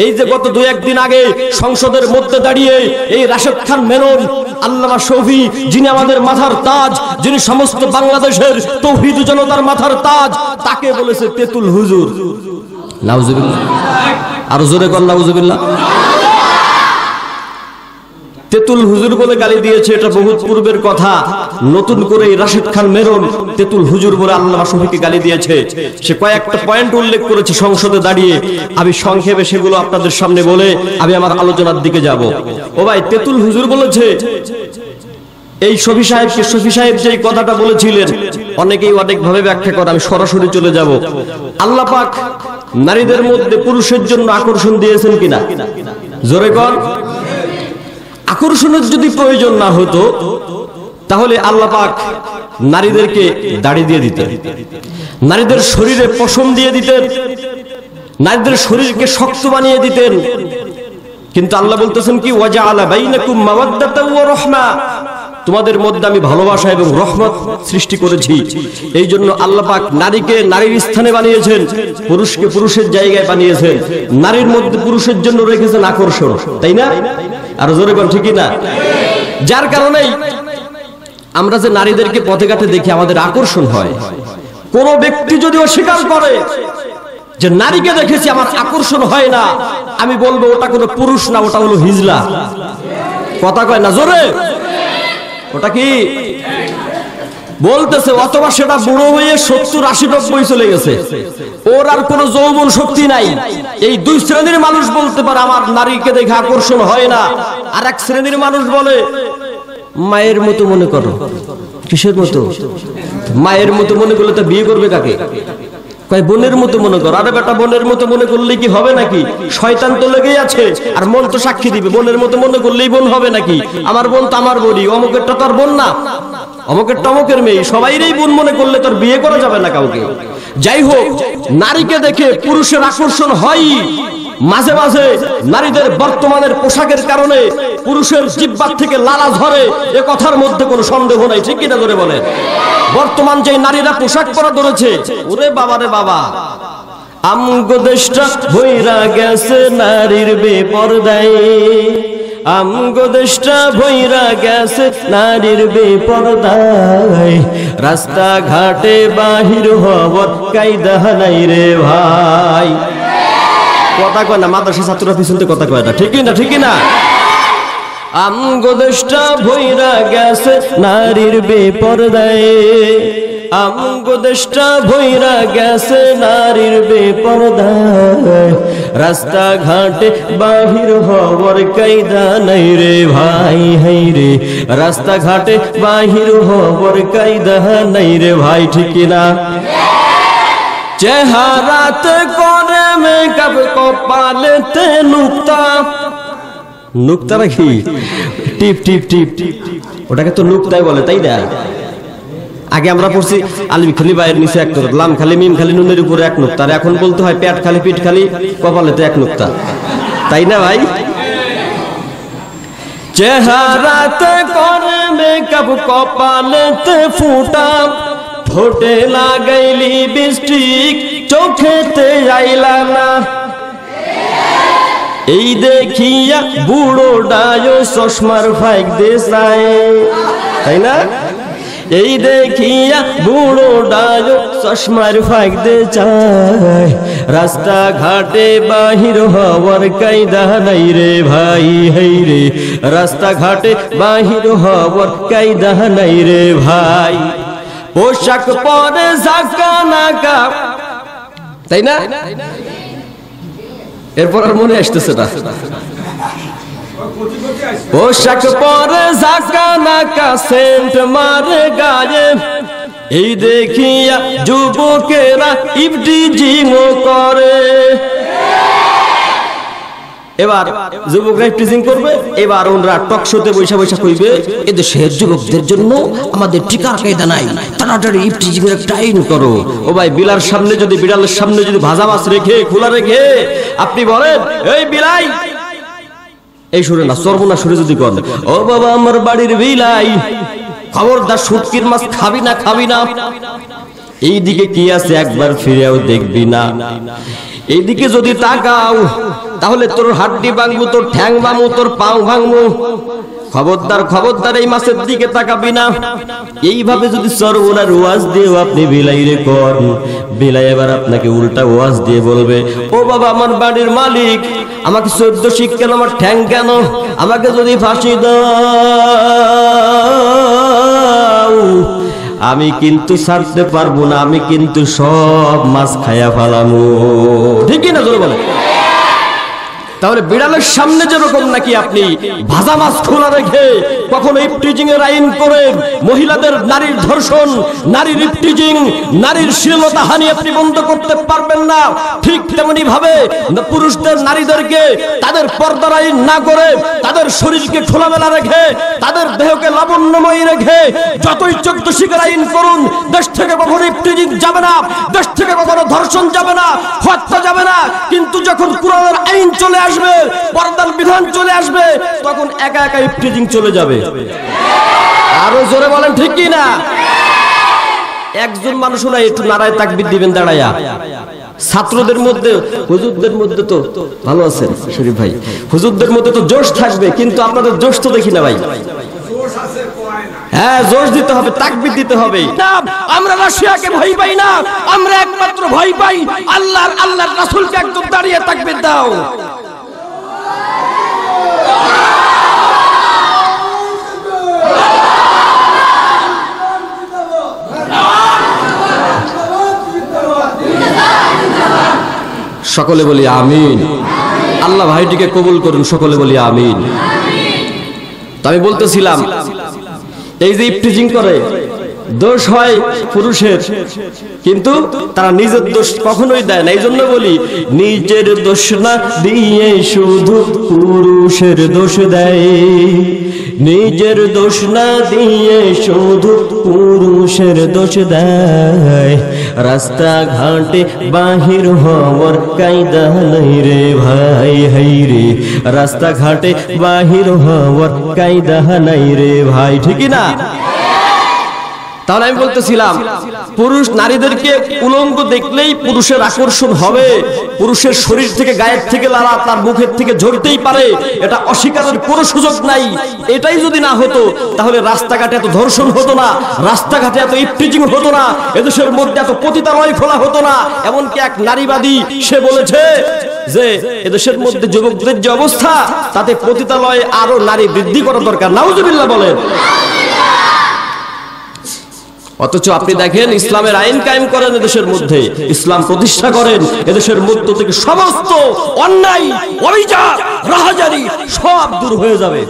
এই যে গত 2-1 দিন আগে সংসদের মধ্যে দাঁড়িয়ে এই রাশেদ খান মেনন, আল্লামা শফি, যিনি আমাদের মাথার তাজ, যিনি সমস্ত বাংলাদেশের তৌহিদ জনতার মাথার তাজ, তাকে বলেছে তেতুল হুজুর। নাউজুবিল্লাহ, আর জোরে কর নাউজুবিল্লাহ। তেতুল হুজুর বলে গালি দিয়েছে, এটা বহুত পূর্বের কথা। নতুন করে রাশেদ খান মেনন তেতুল হুজুর বলে আল্লামা শফিকে গালি দিয়েছে। সে কয়েকটা পয়েন্ট উল্লেখ করেছে সংসদে দাঁড়িয়ে। আমি সংক্ষেপে সেগুলো আপনাদের সামনে বলে আমি আমার আলোচনার দিকে যাব। ও ভাই, তেতুল হুজুর বলেছে এই শফি সাহেব যে কথাটা বলেছিলেন, অনেকেই অনেক ভাবে ব্যাখ্যা করে, আমি সরাসরি চলে যাব। আল্লাহ পাক নারীদের মধ্যে পুরুষের জন্য আকর্ষণ দিয়েছেন কিনা? জোরে কর। আকর্ষণের যদি প্রয়োজন না হতো তাহলে আল্লাহ পাক নারীদেরকে দাড়ি দিয়ে দিতেন, নারীদের শরীরে পশম দিয়ে দিতেন, নারীদের শরীরকে শক্ত বানিয়ে দিতেন। কিন্তু আল্লাহ বলতেছেন কি, ওয়াজআলা বাইনাকুম মাওয়াদ্দাতাও ওয়া রাহমা, তোমাদের মধ্যে আমি ভালোবাসা এবং রহমত সৃষ্টি করেছি। এই জন্য আল্লাহ পাক নারীকে নারীর স্থানে বানিয়েছেন, পুরুষকে পুরুষের জায়গায় বানিয়েছেন, নারীর মধ্যে পুরুষের জন্য রেখেছেন আকর্ষণ, তাই না? আর জোরে বল, ঠিক না? যার কারণেই আমরা যে নারীদেরকে পথে ঘাটে দেখি আমাদের আকর্ষণ হয়। কোন ব্যক্তি যদি অস্বীকার করে যে নারীকে দেখেছি আমার আকর্ষণ হয় না, আমি বলবো ওটা কোনো পুরুষ না, ওটা হলো হিজলা। কথা কয় না জোরে? ওটা কি বলতেছে? অথবা সেটা বুড়ো হয়ে 70-80-90 চলে গেছে, ওর আর কোনো যৌবন শক্তি নাই। এই দুই শ্রেণীর মানুষ বলতে পারে আমার নারীকে দেখে আকর্ষণ হয় না। আর এক শ্রেণীর মানুষ বলে মায়ের মতো মনে করো। কিসের মতো? মায়ের মতো মনে করলে তো বিয়ে করবে কাকে? কয় বোনের মতো মনে করো। আরে বেটা, বোনের মতো মনে করলে কি হবে নাকি? শয়তান তো লেগেই আছে, আর মন তো সাক্ষী দিবে। বোনের মতো মনে করলেই বোন হবে নাকি? আমার বোন তো আমার বোনই, অমুকেরটা তো আর বোন না, অমুকের টমকের মেয়ে। সবাইরই বোন মনে করলে তোর বিয়ে করা যাবে না কাউকে। যাই হোক, নারীকে দেখে পুরুষের আকর্ষণ হয়। মাঝে মাঝে নারীদের বর্তমানের পোশাকের কারণে পুরুষের জিহ্বার থেকে লালা ঝরে, এ কথার মধ্যে কোনো সন্দেহ নাই, ঠিক কিনা ধরে বলেন? বর্তমান যে নারীরা পোশাক পরা ধরেছে, ওরে বাবা রে বাবা, আমগো দেশটা ভইরা গেছে নারীর বেপরদায়, আমগো দেশটা ভইরা গেছে নারীর বেপরদায়, রাস্তা ঘাটে বাহির হওয়ার কায়দা নাই রে ভাই। কথা কয় না, মাদ্রাসা ছাত্ররা পিছনতে কথা কয় না, ঠিক না? ঠিক না? আমগো দেশটা ভইরা গেছে নারীর বেপরদায়, আমগো দেশটা ভইরা গেছে নারীর বেপরদায়, রাস্তা ঘাটে বাহির হওয়ার কায়দা নাই রে ভাই। হাই রে, রাস্তা ঘাটে বাহির হওয়ার কায়দা নাই রে ভাই, ঠিক না? চেহারাতে করে মেকআপ, কপালেতে নুক্তা। নুক্তা নাকি? টিপ টিপ টিপ, ওটাকে তো নুক্তাই বলে, তাই না? আগে আমরা পড়ছি আলিম খালি বাইয়ের নিচে এক নুক্তা, লাম খালি মিম খালি নুনের উপরে এক নুক্তা। আর এখন বলতে হয় পেট খালি পিঠ খালি কপালেতে এক নুক্তা, তাই না ভাই? চেহারাতে করে মেকআপ, কপালেতে ফুটা, ঠোঁটে লাগাইলি লিপস্টিক, চোখেতে আইলা না। এই দেখিয়া বুড়ো ডায়ো চশমার ফাইক দেশায়, তাই না? এই দেখিয়া বুড়ো ডায়ো চশমার ফাইক দে চায়, রাস্তা ঘাটে বাহির হওয়ার কায়দা নাই রে ভাই। হাই রে, রাস্তা ঘাটে বাহির হওয়ার কায়দা নাই রে ভাই। পোশাক পরে ঝাঁকা নাকা, তাই না? এরপর আর মনে আসতেছে না। পোশাক পরে ঝাঁকা নাকা, সেন্ট মারে গায়ে, এই দেখিয়া যুবকেরা ইফটিজিংও করে। এবার যুবকরা ইফটিজিং করবে, এবার ওরা টক শোতে বৈশা বৈশা কইবে এদেশের যুবকদের জন্য আমাদের টিকার কায়দা নাই, তাড়াতাড়ি ইফটিজিং এর টাইম করো। ও ভাই, বিলার সামনে যদি, বিড়ালের সামনে যদি ভাজা মাছ রেখে খোলা রেখে আপনি বলেন এই বিলাই, এই সুরে না, সর্বনা সুরে যদি করেন ও বাবা আমার বাড়ির বিলাই, খবরদার শুটকির মাছ খাবি না, খাবি না। এইদিকে কি আছে একবার ফিরেও দেখবি না। এইদিকে যদি তাকাও তাহলে তোর হাড্ডি ভাঙবো, তোর ঠ্যাং ভাঙবো, তোর পাও ভাঙবো। খবরদার খবরদার এই মাছের দিকে তাকাবি না। এইভাবে যদি সরওয়ার ওয়াজ দিয়ে আপনি বিলাইরে কর, বিলাই এবার আপনাকে উল্টা ওয়াজ দিয়ে বলবে, ও বাবা আমার বাড়ির মালিক, আমাকে 14 শিখ কেন, আমার ঠ্যাং কেন, আমাকে যদি ফাঁসি দাও আমি কিন্তু ছাড়তে পারবো না, আমি কিন্তু সব মাছ খায়া ফেলামু। ঠিক না জোরে বলে? তাহলে বিড়ালের সামনে যেরকম নাকি আপনি ভাজা মাছ খোলা রেখে কখনো ইফটিজিং এর আইন করে মহিলাদের নারীর ধর্ষণ, নারীর ইফটিজিং, নারীর শ্লীলতাহানি আপনি বন্ধ করতে পারবেন না, ঠিক তেমনি ভাবে পুরুষদের নারীদেরকে তাদের পর্দার আইন না করে তাদের শরীরকে খোলামেলা রেখে তাদের দেহকে লাবণ্যময়ী রেখে যতই 14 শিখের আইন করুন, দেশ থেকে কখনো ইফটিজিং যাবে না, দেশ থেকে কখনো ধর্ষণ যাবে না, হত্যা যাবে না। কিন্তু যখন কুরআনের আইন চলে আসবে, পর্দার বিধান চলে আসবে, তখন একা একা ইফটিজিং চলে যাবে। আরো জোরে বলেন ঠিক কি না? একজন মানুষ না একটু নারায়ে তাকবীর দিবেন দাঁড়ায়া। ছাত্রদের মধ্যে, হুজুরদের মধ্যে তো ভালো আছেন শরীফ ভাই, হুজুরদের মধ্যে তো জোশ থাকবে, কিন্তু আপনাদের জোশ তো দেখি না ভাই। হ্যাঁ, জোশ দিতে হবে, তাকবীর দিতে হবে। আমরা রাশিয়াকে ভয় পাই না, আমরা একমাত্র ভয় পাই আল্লাহর রাসূলকে। একদম দাঁড়িয়ে তাকবীর দাও। সকলে বলি আমিন। আল্লাহ ভাইটিকে কবুল করুন, সকলে বলি আমিন। তো আমি বলতেছিলাম, এই যে ইফটিজিং করে দোষ হয় পুরুষের, কিন্তু তারা নিজের দোষ কখনোই দেয় না। এই জন্য বলি, নিজের দোষ না দিয়ে শুধু পুরুষের দোষ দেয়, নিজের দোষ না দিয়ে শুধু পুরুষের দোষ দেয়। রাস্তা ঘাটে বাহির হওয়ার কায়দা নাই রে ভাই, হাই রে রাস্তা ঘাটে বাহির হওয়ার কায়দা নাই রে ভাই, ঠিক না? তাহলে আমি বলতেছিলাম, পুরুষ নারীদেরকে উলঙ্গ দেখলেই পুরুষের আকর্ষণ হবে, পুরুষের শরীর থেকে, গায়ের থেকে লালা তার মুখের থেকে ঝরতেই পারে, এটা অস্বীকারের কোনো সুযোগ নাই। এটাই যদি না হতো তাহলে রাস্তাঘাটে এত ধর্ষণ হতো না, রাস্তাঘাটে এত ইফটিজিং হতো না, এদেশের মধ্যে এত পতিতালয় খোলা হতো না। এমনকি এক নারীবাদী সে বলেছে যে এদেশের মধ্যে যুবকদের যে অবস্থা, তাতে পতিতালয়ে আরো নারী বৃদ্ধি করা দরকার। নাউজুবিল্লাহ বলেন। অথচ আপনি দেখেন, ইসলামের আইন কায়েম করেন এদেশের মধ্যে, ইসলাম প্রতিষ্ঠা করেন, এদেশের মধ্য থেকে সমস্ত অন্যায়, অভিযোগ, রাহাজানি সব দূর হয়ে যাবে।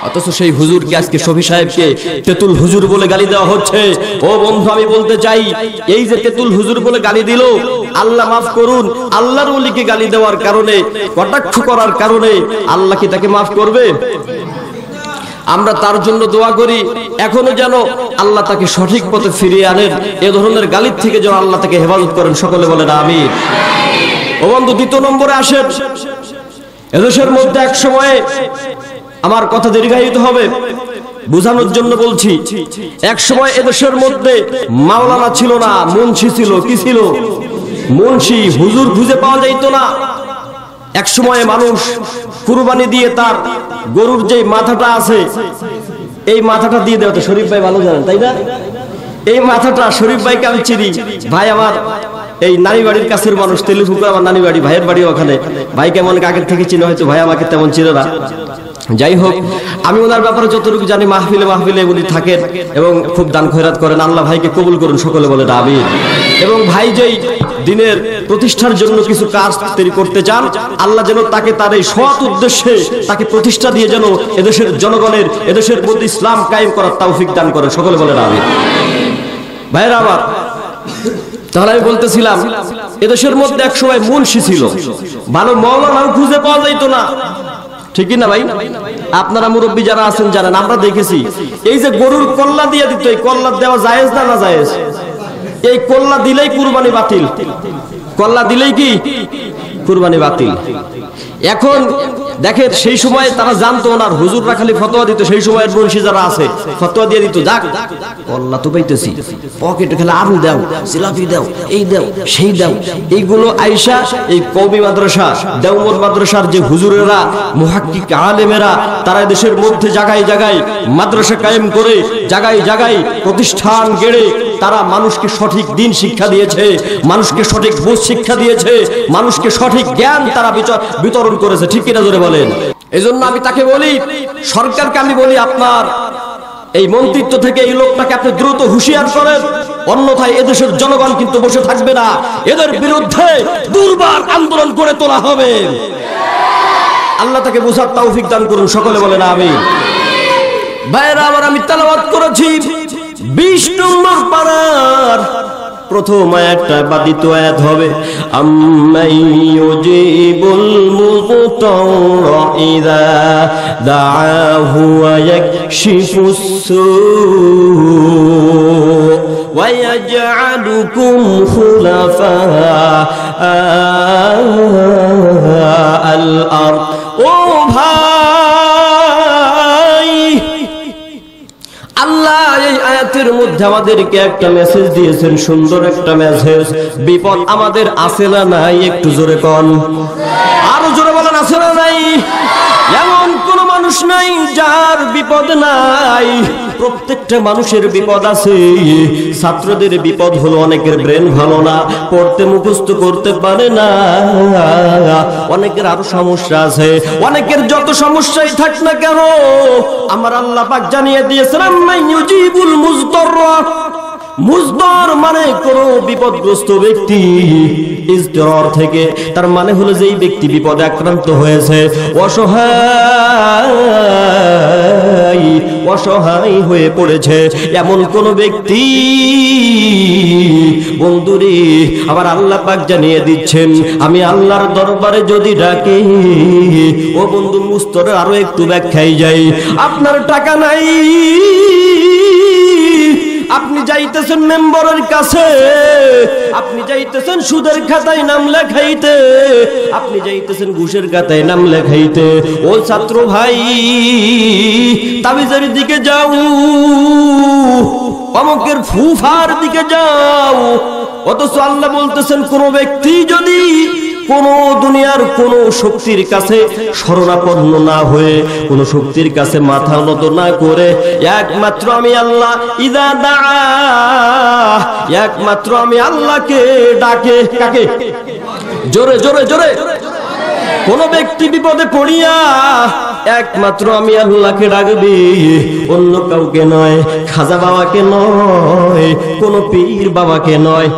অথচ সেই হুজুরকে আজকে শফি সাহেবকে তেতুল হুজুর বলে গালি দেওয়া হচ্ছে। ও বন্ধু, আমি বলতে চাই, এই যে তেতুল হুজুর বলে গালি দিল, আল্লাহ মাফ করুন, আল্লাহর ওলিকে গালি দেওয়ার কারণে, কটাক্ষ করার কারণে আল্লাহ কি তাকে মাফ করবে? আমরা তার জন্য দোয়া করি, এখনো যেন আল্লাহ তাকে সঠিক পথে ফিরিয়ে আনেন, এ ধরনের গালির থেকে যেন আল্লাহ তাকে হেফাজত করেন। সকলে বলেন আমিন। ও বন্ধু, দ্বিতীয় নম্বরে আসেন, এদেশের মধ্যে এক সময়ে, আমার কথা দীর্ঘায়িত হবে, বুঝানোর জন্য বলছি, এক সময় এদেশের মধ্যে মাওলানা ছিল না, মুন্সি ছিল। কি ছিল? মুন্সি, হুজুর খুঁজে পাওয়া যাইত না। এক সময়ে মানুষ কুরবানি দিয়ে তার গরুর যে মাথাটা আছে, এই মাথাটা দিয়ে দেওয়া তো শরীফ ভাই ভালো জানেন, তাই না? এই মাথাটা শরীফ ভাইকে আমি চিনি, ভাই আমার এই নানি বাড়ির কাছের মানুষ, তেলিপুকুর আমার নানি বাড়ি, ভাইয়ের বাড়ি ওখানে। ভাই কেমন আগের থেকে চিনে, হয়তো ভাই আমাকে তেমন চিনে না। যাই হোক, আমি ওনার ব্যাপারে যতটুকু জানি, মাহফিলে মাহফিলে উনি থাকেন এবং খুব দান খয়রাত করেন। আল্লাহ ভাইকে কবুল করুন, সকলে বলেন আমিন। এবং ভাই যেই দিনের প্রতিষ্ঠার জন্য কিছু কাজ তিনি করতে চান, আল্লাহ যেন তাকে তার এই সৎ উদ্দেশ্যে তাকে প্রতিষ্ঠা দিয়ে যেন এদেশের জনগণের, এদেশের মধ্যে ইসলাম কায়েম করার তৌফিক দান করেন। সকলে বলেন আমিন। ভাইরা আমার, তাহলে আমি বলতেছিলাম, এদেশের মধ্যে এক সময় মুন্সি ছিল, ভালো মাওলানাও খুঁজে পাওয়া যাইতো না। ঠিক না ভাই? আপনারা মুরব্বী যারা আছেন জানেন, আমরা দেখেছি, এই যে গরুর কল্লা দিয়ে দিত, এই কল্লা দেওয়া জায়েজ না? না জায়েজ? এই কল্লা দিলেই কুরবানি বাতিল, কল্লা দিলেই কি কুরবানি বাতিল। এখন দেখেন সেই সময় তারা জানতো না, হুজুররা খালি ফতোয়া দিত, সেই সময়ের বংশী যারা আছে ফতোয়া দিয়ে দিত, যাক আল্লাহ তো পাইতেছি, পকেটে খেলে আলু দাও, জিলাপি দাও, এই দাও সেই দাও। এইগুলো আয়েশা এই কওমি মাদ্রাসা দেওবন্দ মাদ্রাসার যে হুজুরেরা মুহাক্কিক আলেমেরা তারা দেশের মধ্যে জায়গায় জায়গায় মাদ্রাসা কায়েম করে জায়গায় জায়গায় প্রতিষ্ঠান গড়ে তারা মানুষকে সঠিক দিন শিক্ষা দিয়েছে, মানুষকে সঠিক বোধ শিক্ষা দিয়েছে, মানুষকে সঠিক জ্ঞান তারা বিতরণ করেছে। ঠিক কিনা জোরে বলেন? এজন্য আমি তাকে বলি, সরকারকে আমি বলি, আপনার এই মন্ত্রিত্ব থেকে এই লোকটাকে আপনি দ্রুত হুঁশিয়ার করেন, অন্যথায় এদেশের জনগণ কিন্তু বসে থাকবে না, এদের বিরুদ্ধে দুর্বার আন্দোলন করে তোলা হবে। আল্লাহ তাকে বুঝার তৌফিক দান করুন, সকলে বলেন আমিন। ভাইরা আমার, আমি তেলাওয়াত করেছি 20 নম্বর পারার প্রথম আয়াতটা বা দ্বিতীয় আয়াত হবে, আম্মাইয়ুজিবুল মুযতারা ইযা দাআহু ওয়া ইয়াকশিফুস সূ' ওয়া ইয়াজআলুকুম খুলাফা আল আরদ। ও ভাই, আল্লাহ এই আয়াতের মধ্যে আমাদেরকে একটা মেসেজ দিয়েছেন, সুন্দর একটা মেসেজ। বিপদ আমাদের আছে না নাই? একটু জোরে কোন, আরো জোরে বলেন, আছে না নাই? এমন কোন মানুষ নাই যার বিপদ নাই, প্রত্যেকটা মানুষের বিপদ আছে। ছাত্রদের বিপদ হলো অনেকের ব্রেন ভালো না, পড়তে মুখস্থ করতে পারে না, অনেকের আরো সমস্যা আছে। অনেকের যত সমস্যাই থাক না কেন, আমার আল্লাহ পাক জানিয়ে দিয়েছেন, আম্মাইয়ুজিবুল মুযতারা। মুজদর মানে কোন বিপদগ্রস্ত ব্যক্তি, ইজদর থেকে তার মানে হলো যেই ব্যক্তি বিপদে আক্রান্ত হয়েছে, অসহায় হয়ে পড়েছে, এমন কোন ব্যক্তি। বন্ধুরে, আবার আল্লাহ পাক জানিয়ে দিচ্ছেন, আমি আল্লাহর দরবারে যদি ডাকে, ও বন্ধু মুস্তরে আরো একটু ব্যাখ্যায় যাই, আপনার টাকা নাই, আপনি যাইতেছেন মেম্বরের কাছে, আপনি যাইতেছেন সুদের খাতায় নাম লেখাইতে, আপনি যাইতেছেন ঘুষের খাতায় নাম লেখাইতে। ও ছাত্র ভাই, তাবিজের দিকে যাও, অমুকের ফুফার দিকে যাও। অথচ আল্লাহ বলতেছেন, কোন ব্যক্তি যদি কোন দুনিয়ার কোন শক্তির কাছে শরণাপন্ন না হয়ে, কোন শক্তির কাছে মাথা নত না করে, একমাত্র আমি আল্লাহ ইযা দাআ, একমাত্র আমি আল্লাহকে ডাকে। কাকে? জোরে জোরে জোরে। কোন ব্যক্তি বিপদে পড়িয়া একমাত্র আমি আল্লাহকে ডাকবে, অন্য কাউকে নয়, খাজা বাবাকে নয়, কোন পীর বাবাকে নয়।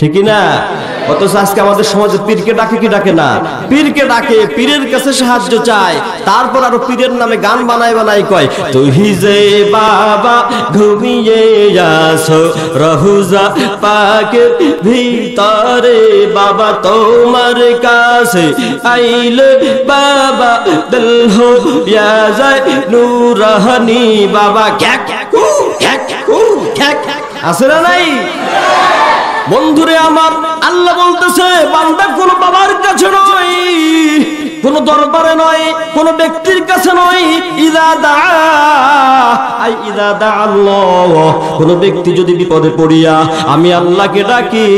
ঠিক না? অথচ আজকে আমাদের সমাজে পীরকে ডাকে কি ডাকে না? পীরকে ডাকে, পীরের কাছে সাহায্য চায়, তারপর আরো পীরের নামে গান বানায় বানায় কয়, তুই যে বাবা ঘুমিয়ে আসো রহুজা পাকের ভিতরে, বাবা তোমার কাছে আইলে বাবা দিল হইয়া যায় নূরানি। বাবা ক্যাক কু ক্যাক কু ক্যাক, আছে না নাই? বন্ধুরে আমার, আল্লাহ বলতেছে, বান্দা কোন বাবার কাছে নয়, কোন দরবারে নয়, কোন ব্যক্তির কাছে নয়, ইযা দাআ আই ইযা দা আল্লাহ, কোন ব্যক্তি যদি বিপদে পড়িয়া আমি আল্লাহকে ডাকি,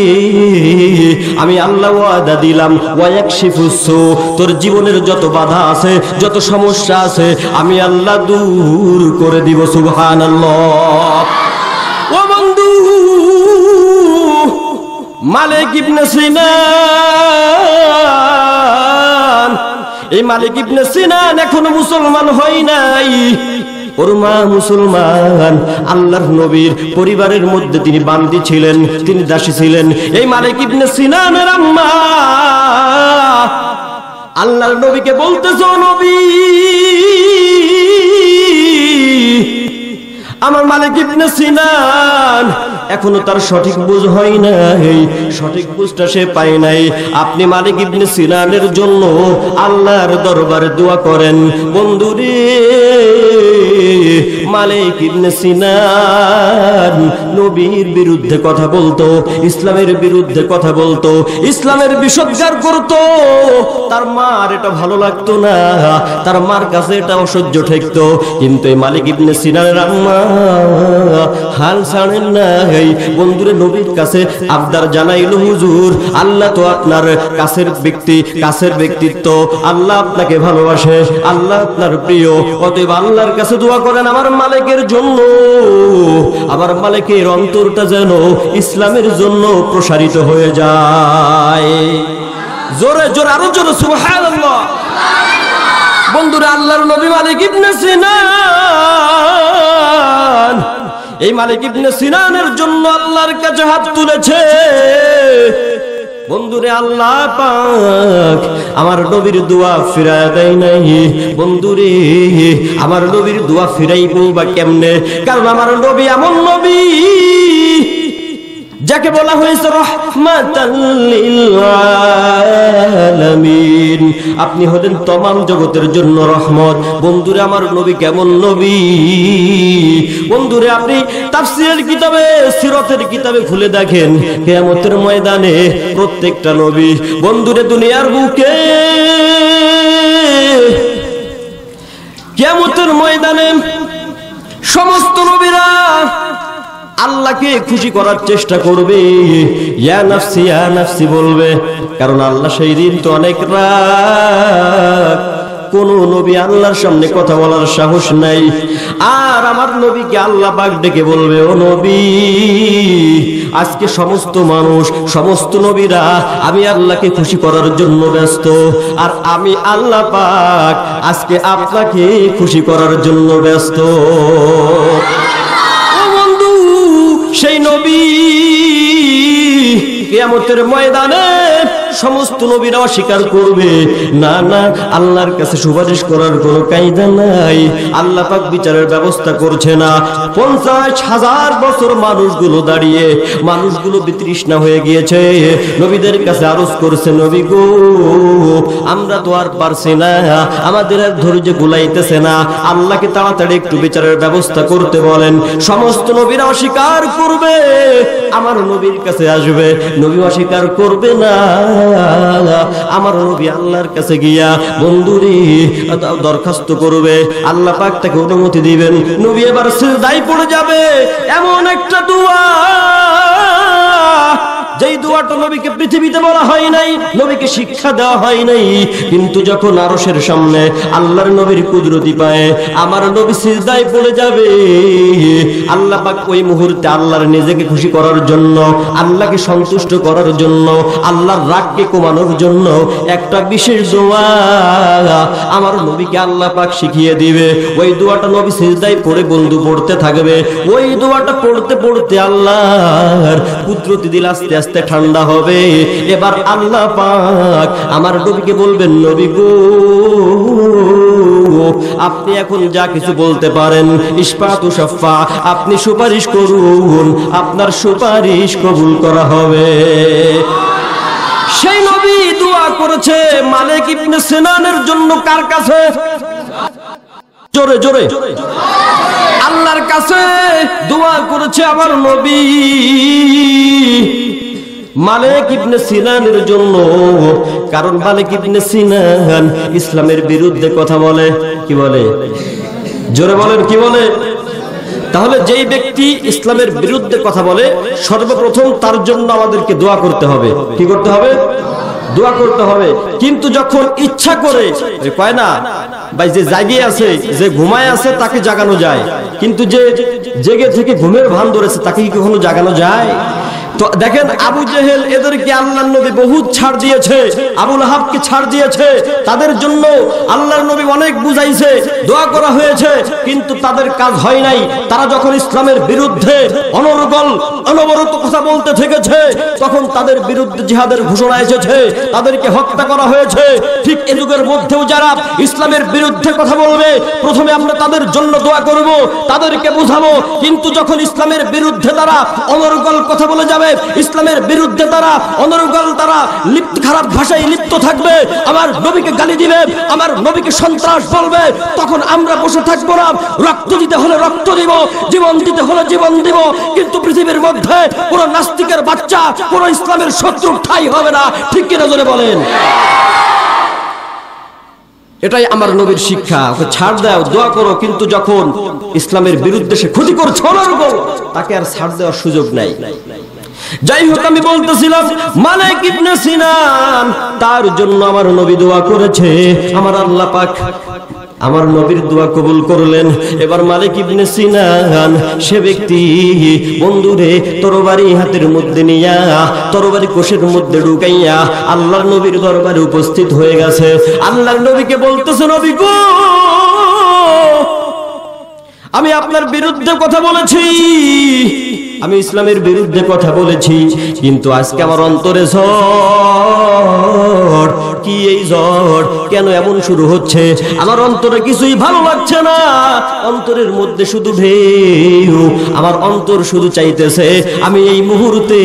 আমি আল্লাহ ওয়াদা দিলাম, ওয়া ইয়াকশিফুস সু, তোর জীবনের যত বাধা আছে, যত সমস্যা আছে, আমি আল্লাহ দূর করে দিব। সুবহানাল্লাহ। ও বন্ধু, মালিক ইবনে সিনান, এই মালিক ইবনে সিনান এখনো মুসলমান হয় নাই। ওর মা মুসলমান, আল্লাহর নবীর পরিবারের মধ্যে তিনি বান্দি ছিলেন, তিনি দাসী ছিলেন। এই মালিক ইবনে সিনানের আম্মা আল্লাহর নবীকে বলতেছে, ও নবী, আমার মালিক ইবনে সিনান এখনো তার সঠিক বুঝ হয় নাই, সঠিক বুঝটা সে পায় নাই। আপনি মালিক ইবনে সিনানের জন্য আল্লাহর দরবারে দোয়া করেন। বন্ধুরে, মালিক ইবনে সিনান নবীর বিরুদ্ধে কথা বলতো, ইসলামের বিরুদ্ধে কথা বলতো, ইসলামের বিষোদ্গার করতো। তার মার এটা ভালো লাগতো না, তার মার কাছে এটা অসহ্য ঠেকতো। কিন্তু এই মালিক ইবনে সিনানের আম্মা হাল ছাড়েন নাই। বন্ধুরে নবীর কাছে আবদার জানাইলো, হুজুর আল্লাহ তো আপনার কাছের ব্যক্তি, কাছের ব্যক্তিত্ব, আল্লাহ আপনাকে ভালোবাসে, আল্লাহ আপনার প্রিয়, অতএব আল্লাহর কাছে দোয়া করেন আমার মালিকের জন্য, আমার মালিকের অন্তরটা যেন ইসলামের জন্য প্রসারিত হয়ে যায়। জোরে জোরে আরো জোরে সুবহানাল্লাহ। বন্ধুরা আল্লাহর নবী মালিক ইবনে সিনান, এই মালিক ইবনে সিনানের জন্য আল্লাহর কাছে হাত তুলেছে। বন্ধুরে আল্লাহ পাক আমার নবীর দোয়া ফিরায় দেয় নাই। বন্ধুরে আমার নবীর দোয়া ফিরাইবো বা কেমনে? কারণ আমার নবী এমন নবী যাকে বলা হয়েছে রাহমাতাল লিল আলামিন, আপনি হলেন তমাম জগতের জন্য রহমত। বন্ধুরে আমার নবী কেমন নবী? বন্ধুরে আপনি তাফসীরের কিতাবে, সিরাতের কিতাবে খুলে দেখেন, কিয়ামতের ময়দানে প্রত্যেকটা নবী, বন্ধুরে দুনিয়ার বুকে কিয়ামতের ময়দানে সমস্ত নবীরা আল্লাহকে খুশি করার চেষ্টা করবে, ইয়া নাফসি ইয়া নাফসি বলবে। কারণ আল্লাহ সেই দিন তো অনেক রাগ, কোন নবী আল্লাহর সামনে কথা বলার সাহস নাই। আর আমার নবীকে আল্লাহ পাক ডেকে বলবে, ও নবী, আজকে সমস্ত মানুষ, সমস্ত নবীরা আমি আল্লাহকে খুশি করার জন্য ব্যস্ত, আর আমি আল্লাহ পাক আজকে আপনাকে খুশি করার জন্য ব্যস্ত। সেই নবী কিয়ামতের ময়দানে সমস্ত নবীরা অস্বীকার করবে, না না আল্লাহর কাছে সুপারিশ করার কোনো কায়দা নাই, আল্লাহ পাক বিচারের ব্যবস্থা করছে না। 50,000 বছর মানুষগুলো দাঁড়িয়ে, মানুষগুলো বিতৃষ্ণা হয়ে গিয়েছে, নবীদের কাছে আরজ করছে, নবী গো আমরা তো আর পারছি না, আমাদের আর ধৈর্য কুলাইতেছে না, আল্লাহকে তাড়াতাড়ি একটু বিচারের ব্যবস্থা করতে বলেন। সমস্ত নবীরা অস্বীকার করবে, আমার নবীর কাছে আসবে, নবী অস্বীকার করবে না। আমার নবী আল্লাহর কাছে গিয়া বন্ধুরি দরখাস্ত করবে, আল্লাহ পাক তাকে অনুমতি দিবেন, নবী এবার সিজদায় পড়ে যাবে। এমন একটা দোয়া, যেই দোয়াটা নবীকে পৃথিবীতে বলা হয় নাই, নবীকে শিক্ষা দেওয়া হয় নাই, কিন্তু যখন আরশের সামনে আল্লাহর নবীর কুদরতি পায় আমার নবী সিজদায় পড়ে যাবে, আল্লাহ পাক ওই মুহূর্তে আল্লাহর নিজেকে খুশি করার জন্য, আল্লাহকে সন্তুষ্ট করার জন্য, আল্লাহর রাগকে কমানোর জন্য একটা বিশেষ দোয়া আমার নবীকে আল্লাহ পাক শিখিয়ে দিবে। ওই দোয়াটা নবী সিজদায় পড়ে বন্ধু পড়তে থাকবে। ওই দোয়াটা পড়তে পড়তে আল্লাহর কুদরতি দিল আস্তে আস্তে ঠান্ডা হবে। এবার আল্লাহ পাক আমার নবীকে বলবেন, নবী গো আপনি এখন যা কিছু বলতে পারেন, ইসফাতু শাফা, আপনি সুপারিশ করুন, আপনার সুপারিশ কবুল করা হবে। সেই নবী দোয়া করেছে মালিক ইবনে সিনানের জন্য, কার কাছে? জোরে জোরে আল্লাহর কাছে দোয়া করেছে আমার নবী মালিক ইবনে সিনানের জন্য। কারণ মালিক ইবনে সিনান ইসলামের বিরুদ্ধে কথা বলে। কি বলে? জোরে বলেন, কি বলে? তাহলে যেই ব্যক্তি ইসলামের বিরুদ্ধে কথা বলে, সর্বপ্রথম তার জন্য আমাদেরকে দোয়া করতে হবে। কি করতে হবে? দোয়া করতে হবে। কিন্তু যখন ইচ্ছা করে, কয় না ভাই, যে জাগিয়ে আছে, যে ঘুমায় আছে তাকে জাগানো যায়, কিন্তু যে জেগে থেকে ঘুমের ভান ধরেছে তাকে কি কখনো জাগানো যায়? তো দেখেন আবু জেহেল, এদেরকে আল্লাহর নবী বহুত ছাড় দিয়েছে, আবু লাহাবকে ছাড় দিয়েছে, তাদের জন্য আল্লাহর নবী অনেক বুঝাইছে, দোয়া করা হয়েছে, কিন্তু তাদের কাজ হয় নাই। তারা যখন ইসলামের বিরুদ্ধে অনর্গল অনবরত কথা বলতে থেকেছে, তখন তাদের বিরুদ্ধে জিহাদের ঘোষণা এসেছে, তাদেরকে হত্যা করা হয়েছে। ঠিক এ যুগের মধ্যেও যারা ইসলামের বিরুদ্ধে কথা বলবে, প্রথমে আমরা তাদের জন্য দোয়া করব, তাদেরকে বুঝাবো। কিন্তু যখন ইসলামের বিরুদ্ধে তারা অনর্গল কথা বলে যাবে, ইসলামের বিরুদ্ধে তারা অনর্গল, তারা লিপ্ত, খারাপ ভাষায় লিপ্ত থাকবে, আমার নবীকে গালি দিবে, আমার নবীকে সন্ত্রাস বলবে, তখন আমরা বসে থাকবো না। রক্ত দিতে হলে রক্ত দিব, জীবন দিতে হলে জীবন দিব, কিন্তু পৃথিবীর মধ্যে কোন নাস্তিকের বাচ্চা, কোন ইসলামের শত্রু ঠাঁই হবে না। ঠিক কিনা জোরে বলেন? এটাই আমার নবীর শিক্ষা। ওকে ছাড় দাও, দোয়া করো, কিন্তু যখন ইসলামের বিরুদ্ধে সে ক্ষতি করছে তাকে আর ছাড় দেওয়ার সুযোগ নাই। যাই হোক, আমি বলতেছিলাম মালিক ইবনে সিনান, তার জন্য আমার নবী দোয়া করেছে, আমার আল্লাহ পাক আমার নবীর দোয়া কবুল করলেন। এবার মালিক ইবনে সিনান সে ব্যক্তি বন্ধুরে তরবারি হাতের মধ্যে নিয়া তরবারি কোষের মধ্যে ঢুকাইয়া আল্লাহর নবীর দরবারে উপস্থিত হয়ে গেছে। আল্লাহর নবীকে বলতেছে, নবী গো, আমি আপনার বিরুদ্ধে কথা বলেছি, আমি ইসলামের বিরুদ্ধে কথা বলেছি, কিন্তু আজকে আমার অন্তরে ঝড়। কি এই ঝড় কেন এমন শুরু হচ্ছে? আমার অন্তরে কিছুই ভালো লাগছে না, অন্তরের মধ্যে শুধু ঢেউ। আমার অন্তর শুধু চাইতেছে আমি এই মুহূর্তে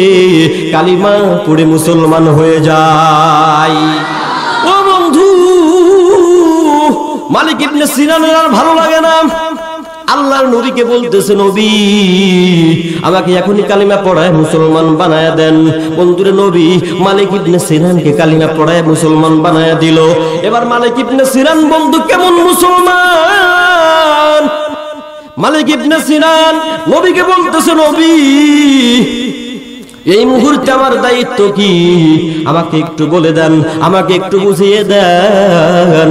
কালিমা পড়ে মুসলমান হয়ে যাই। ও বন্ধু, মালিক ইবনে সিনানের আর ভালো লাগে না। আল্লাহর নবীকে বলতেছে, নবী আমাকে এখনই কালিমা পড়ায় মুসলমান বানায়া দেন। বন্ধুরে, নবী মালিক ইবনে সিনানকে কালিমা পড়ায় মুসলমান বানায়া দিল। এবার মালিক ইবনে সিনান বন্ধু কেমন মুসলমান? মালিক ইবনে সিনান নবীকে বলতেছে, নবী এই মুহূর্তে আমার দায়িত্ব কি আমাকে একটু বলে দেন, আমাকে একটু বুঝিয়ে দেন।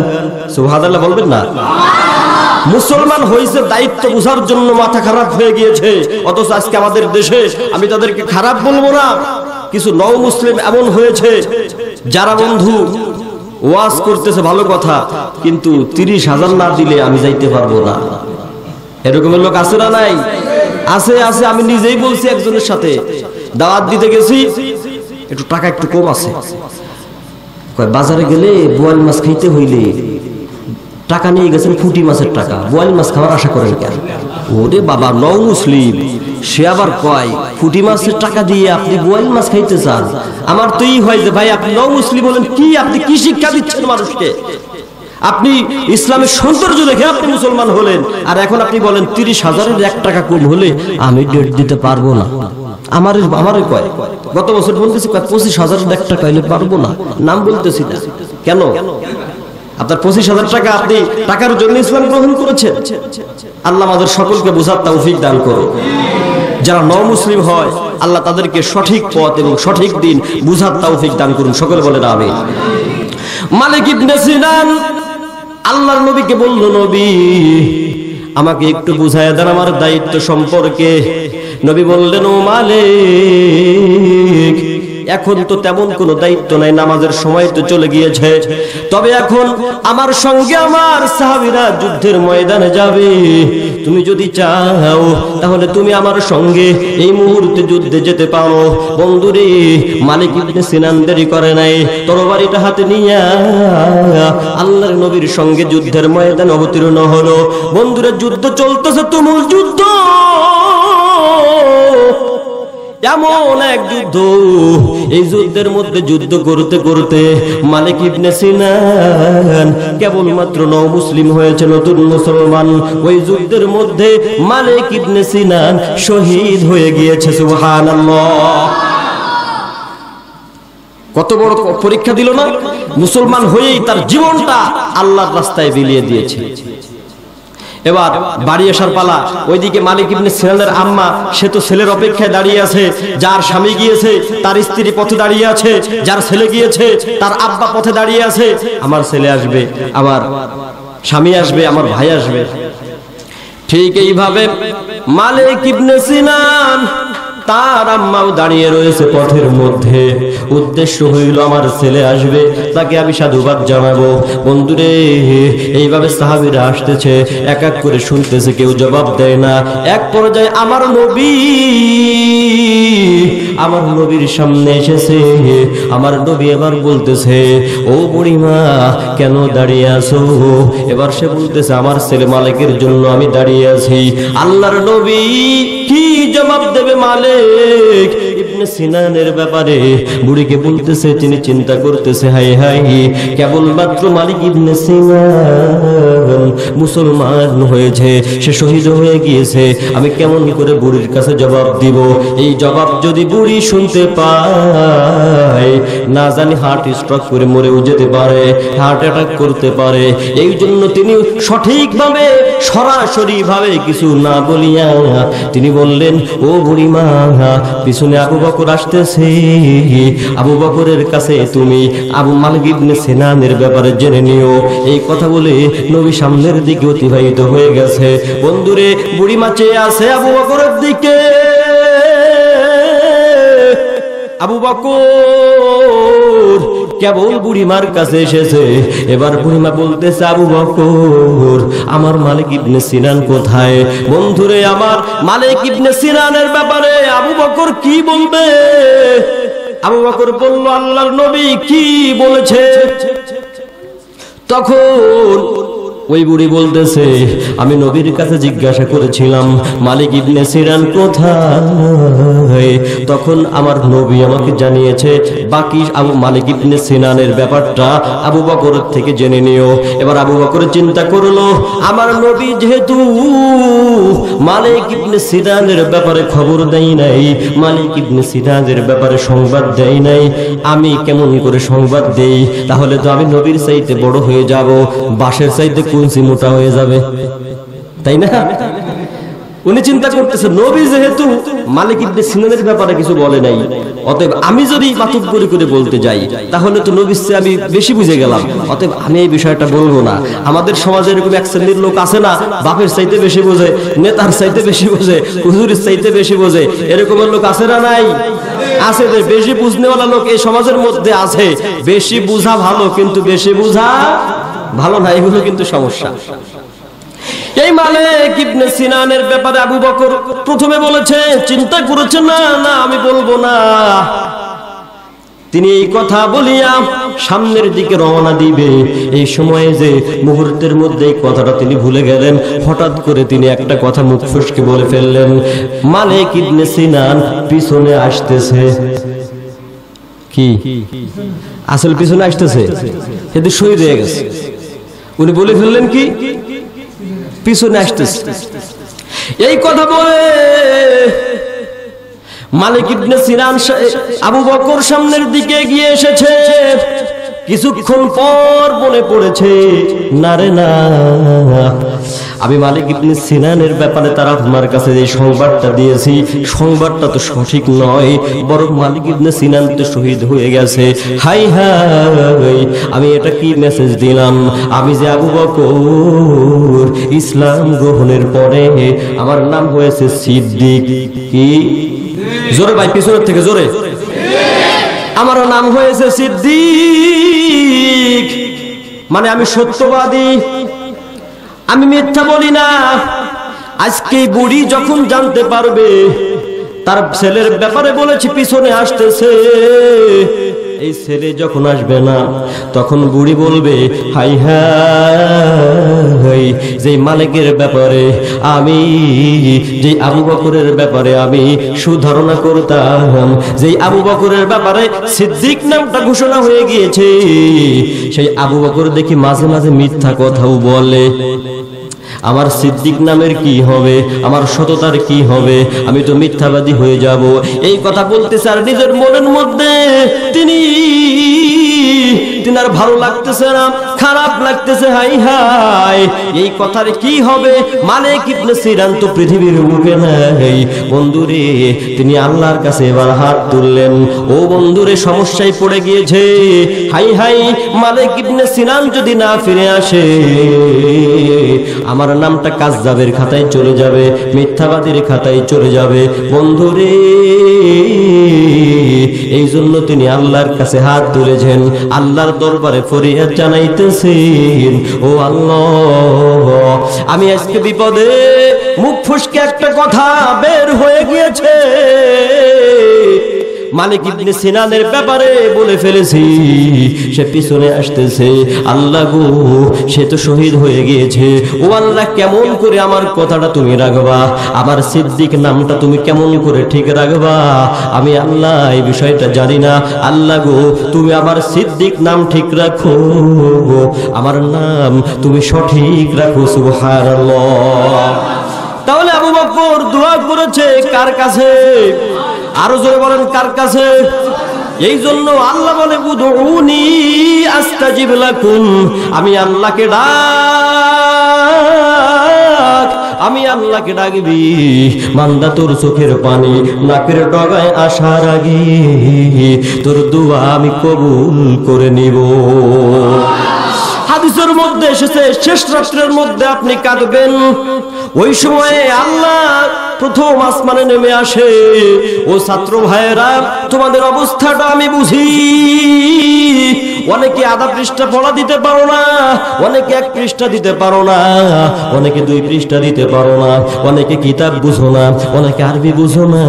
সুবহানাল্লাহ বলবেন না? মুসলমান হয়েছে দায়িত্ব বুঝার জন্য মাথা খারাপ হয়ে গিয়েছে, অথচ আজকে আমাদের দেশে, আমি তাদেরকে খারাপ বলবো না, কিছু নও মুসলিম এমন হয়েছে যারা বন্ধু ওয়াজ করতেছে ভালো কথা, কিন্তু 30,000 না দিলে আমি যাইতে পারবো না। এরকমের লোক আছে না নাই? আছে আছে। আমি নিজেই বলছি, একজনের সাথে দাওয়াত দিতে গেছি, একটু টাকা একটু কম আছে, বাজারে গেলে বোয়াল মাছ খাইতে হইলে টাকা নিয়ে গেছেন ফুটি মাছের টাকা, বোয়াল মাছ খাওয়ার আশা করেন কেন? ওরে বাবা, নও মুসলিম, সে আবার কয় ফুটি মাছের টাকা দিয়ে আপনি বোয়াল মাছ খাইতে চান? আমার তো এই হয় যে ভাই, আপনি নও মুসলিম বলেন কি? আপনি কি শিক্ষা দিচ্ছেন মানুষকে? আপনি ইসলামের সৌন্দর্য দেখে আপনি মুসলমান হলেন, আর এখন আপনি বলেন 30,000-এর 1 টাকা কম হলে আমি ডেট দিতে পারবো না। আমারই কয়, গত বছর বলতেছি 25,000-এর 1 টাকা হইলে পারবো না, নাম বলতেছি না। কেন? আপনার 25,000 টাকা, আপনি টাকার জন্য ইসলাম গ্রহণ করেছেন? আল্লাহ আমাদের সকলকে বোঝার তৌফিক দান করুন। যারা নও মুসলিম হয়, আল্লাহ তাদেরকে সঠিক পথ এবং সঠিক দিন বুঝার তৌফিক দান করুন। সকলে বলেন আমিন। মালিক ইবনে সিনান আল্লাহর নবীকে বলল, নবী আমাকে একটু বুঝায় দেন আমার দায়িত্ব সম্পর্কে। নবী বললেন, ও মালিক, এখন তো তেমন কোনো দায়িত্ব নাই, নামাজের সময় তো চলে গিয়েছে, তবে এখন আমার সঙ্গে আমার সাহাবীরা যুদ্ধের ময়দানে যাবে। তুমি যদি চাও তাহলে তুমি আমার সঙ্গে এই মুহূর্তে যুদ্ধে যেতে পারো। বন্ধুরে, মালিক ইবনে সিনান দেরি করে নাই, তরবারিটা হাতে নিয়ে আল্লাহর নবীর সঙ্গে যুদ্ধের ময়দানে অবতীর্ণ হলো। বন্ধুরে, যুদ্ধ চলতেছে, তুমুল যুদ্ধ, এমন এক যুদ্ধ। এই যুদ্ধের মধ্যে যুদ্ধ করতে করতে মালিক ইবনে সিনান কেবলমাত্র নও মুসলিম হয়েছে, নতুন মুসলমান। ওই যুদ্ধের মধ্যে মালিক ইবনে সিনান শহীদ হয়ে গিয়েছে। সুবহানাল্লাহ! কত বড় পরীক্ষা দিল না? মুসলমান হয়েই তার জীবনটা আল্লাহর রাস্তায় বিলিয়ে দিয়েছে। এবার বাড়ি আসার পালা। ওইদিকে মালিক ইবনে সিনানের আম্মা, সে তো ছেলের অপেক্ষায় দাঁড়িয়ে আছে। যার স্বামী গিয়েছে তার স্ত্রী পথে দাঁড়িয়ে আছে, যার ছেলে গিয়েছে তার আব্বা পথে দাঁড়িয়ে আছে। আমার ছেলে আসবে, আমার স্বামী আসবে, আমার ভাই আসবে। ঠিক এইভাবে মালিক ইবনে সিনান তার আম্মাও দাঁড়িয়ে রয়েছে পথের মধ্যে। উদ্দেশ্য হইল আমার ছেলে আসবে, তাকে আমি সাধুবাদ জানাবো। বন্ধুরে, এইভাবে সাহাবীরা আসতেছে, এক এক করে শুনতেছে, কেউ জবাব দেয় না। এক পর্যায়ে আমার নবীর সামনে এসেছে। আমার নবী এবার বলতেছে, ও বুড়িমা, কেন দাঁড়িয়ে আছো? এবার সে বলতেছে, আমার ছেলে মালিকের জন্য আমি দাঁড়িয়ে আছি। আল্লাহর নবী কি জবাব দেবে মালিক ইবনে ইবনে সিনানের ব্যাপারে বুড়িকে বলতেছে, তিনি চিন্তা করতেছে, হায় হায়, কেবলমাত্র মালিক ইবনে সিনান মুসলমান হয়েছে, সে শহীদ হয়ে গিয়েছে, আমি কেমন করে বুড়ির কাছে জবাব দিব? এই জবাব যদি বুড়ি শুনতে পায়, না জানি হার্ট স্ট্রোক করে মরেও যেতে পারে, হার্ট অ্যাটাক করতে পারে। এই জন্য তিনি সঠিকভাবে সরাসরি ভাবে কিছু না বলিয়া তিনি বললেন, ও বুড়িমা, পিছনে আবু বকর আসতেছে, আবু বকরের কাছে তুমি আবু মালিক ইবনে সিনানের ব্যাপারে জেনে নিও। এই কথা বলে নবী সামনের দিকে অতিবাহিত হয়ে গেছে। বন্ধুরে, বুড়িমা চেয়ে আছে আবু বকরের দিকে। আবু বকর কেবল বুড়িমার কাছে এসেছে। এবার বুড়িমা বলতেছে, আবু বকর, আমার মালিক ইবনে সিনান কোথায়? বন্ধুরে, আমার মালিক ইবনে সিনানের ব্যাপারে আবু বকর কি বলবে? আবু বকর বলল, আল্লাহর নবী কি বলেছে? তখন ওই বুড়ি বলতেছে, আমি নবীর কাছে জিজ্ঞাসা করেছিলাম মালিক ইবনে সিনান কোথায়। তখন আমার নবী আমাকে জানিয়েছে বাকি আবু মালিক ইবনে সিনানের ব্যাপারটা আবু বকরের থেকে জেনে নিও। এবার আবু বকর চিন্তা করলো, আমার নবী যেহেতু মালিক ইবনে সিনানের ব্যাপারে খবর দেয় নাই, মালিক ইবনে সিনানের ব্যাপারে সংবাদ দেয় নাই, আমি কেমন করে সংবাদ দেই? তাহলে তো আমি নবীর চাইতে বড় হয়ে যাব, বাঁশের চাইতে কুঞ্চি মোটা হয়ে যাবে, তাই না? উনি চিন্তা করতেছে, নবী যেহেতু মালিক ইবনে সিনানের ব্যাপারে কিছু বলে নাই, অতএব আমি যদি মাতুব্বরি করে বলতে যাই তাহলে তো নবীর চেয়ে আমি বেশি বুঝে গেলাম, অতএব আমি এই বিষয়টা বলবো না। আমাদের সমাজে এরকম এক শ্রেণীর লোক আছে না, বাপের চাইতে বেশি বোঝে, নেতার চাইতে বেশি বোঝে, হুজুরের চাইতে বেশি বোঝে, এরকমের লোক আছে না নাই? আছে। বেশি বুঝনেওয়ালা লোক এই সমাজের মধ্যে আছে। বেশি বুঝা ভালো, কিন্তু বেশি বুঝা ভালো না, এগুলো কিন্তু সমস্যা। এই মালিক ইবনে সিনানের ব্যাপারে আবু বকর প্রথমে বলেছে, চিন্তা করেছে, না না আমি বলবো না। তিনি এই কথা বলিয়া সামনের দিকে রওনা দিবে। এই সময়ে যে মুহূর্তের মধ্যে এই কথাটা তিনি ভুলে গেলেন, হঠাৎ করে তিনি একটা কথা মুখ ফসকে বলে ফেললেন, মালিক ইবনে সিনান পিছনে আসতেছে। কি আসল পিছনে আসতেছে? কিন্তু শহীদ হয়ে গেছে। উনি বলে ফেললেন কি, পিছনে আসতেছে। এই কথা বলে মালিক ইবনে সিনান আবু বকর সামনের দিকে এগিয়ে এসেছে। কিছুক্ষণ পর মনে পড়েছে, না রে না, আমি মালিক ইবনে সিনানের ব্যাপারে তার আপনার কাছে যে সংবাদটা দিয়েছি, সংবাদটা তো সঠিক নয়, বরং মালিক ইবনে সিনান তো শহীদ হয়ে গেছে। হাই হাই, আমি এটা কি মেসেজ দিলাম? আমি যে আবু বকর, ইসলাম গ্রহণের পরে আমার নাম হয়েছে সিদ্দিক। কি জোরে ভাই, পিছনের থেকে জোরে। আমার নাম হয়েছে সিদ্দিক, মানে আমি সত্যবাদী, আমি মিথ্যা বলি না। আজকে বুড়ি যখন জানতে পারবে তার ছেলের ব্যাপারে বলেছি পিছনে আসতেছে, এই ছেলে যখন আসবে না তখন বুড়ি বলবে, হাই হাই, যে মালিকের ব্যাপারে আমি, যে আবু বকরের ব্যাপারে আমি সুধারণা করতাম, যে আবু বকরের ব্যাপারে সিদ্দিক নামটা ঘোষণা হয়ে গিয়েছে, সেই আবু বকর দেখি মাঝে মাঝে মিথ্যা কথাও বলে। আমার সিদ্দিক নামের কি হবে? আমার সততার কি হবে? আমি তো মিথ্যাবাদী হয়ে যাব। এই কথা বলতেছে আর নিজের মনের মধ্যে তিনি আর ভালো লাগতেছে না, খারাপ লাগতেছে। হাই হাই, এই কথার কি হবে? মালিক ইবনে সিনান তো পৃথিবীর বুকে নাই। বন্ধুরে, তিনি আল্লাহর কাছে এবার হাত তুললেন। ও বন্ধুরে, সমস্যায় পড়ে গিয়েছে। হাই হাই, মালিক ইবনে সিনান যদি না ফিরে আসে, আমার নামটা কাযযাবের খাতায় চলে যাবে, মিথ্যাবাদীর খাতায় চলে যাবে। বন্ধুরে, এই জন্য তিনি আল্লাহর কাছে হাত তুলেছেন, আল্লাহর দরবারে ফরিয়াদ জানাইতেছেন, ও আল্লাহ, আমি আজকে বিপদে, মুখ ফসকে একটা কথা বের হয়ে গিয়েছে, মালিক ইবনে সিনানের ব্যাপারে বলে ফেলেছি, সে পিছনে আসতেছে। আল্লাহ গো, সে তো শহীদ হয়ে গিয়েছে। ও আল্লাহ, কেমন করে আমার কথাটা তুমি রাখবা, আমার সিদ্দিক নামটা তুমি কেমন করে ঠিক রাখবা, আমি আল্লাহ এই বিষয়টা জানি না। আল্লাহ গো, তুমি আমার সিদ্দিক নাম ঠিক রাখো, আমার নাম তুমি সঠিক রাখো। সুবহানাল্লাহ। তাহলে আবু বকর দোয়া করেছে কার কাছে? আরো জোরে বলেন, কার কাছে? এই জন্য আল্লাহ বলে, উদউনি আস্তাজিব লাকুম, আমি আল্লাহকে ডাক, আমি আল্লাহকে ডাকবি। বান্দা তোর চোখের পানি নাকের ডগায় আসার আগে তোর দোয়া আমি কবুল করে নিব। হাদিসের মধ্যে এসেছে, শেষ রাত্রের মধ্যে আপনি কাঁদবেন। ওই সময়ে আল্লাহ প্রথম আসমানে নেমে আসে। ও ছাত্র ভাইয়েরা, তোমাদের অবস্থাটা আমি বুঝি। অনেকে আধা পৃষ্ঠা পড়া দিতে পারো না, অনেকে 1 পৃষ্ঠা দিতে পারো না, অনেকে 2 পৃষ্ঠা দিতে পারো না, অনেকে কিতাব বুঝো না, অনেকে আরবি বুঝো না।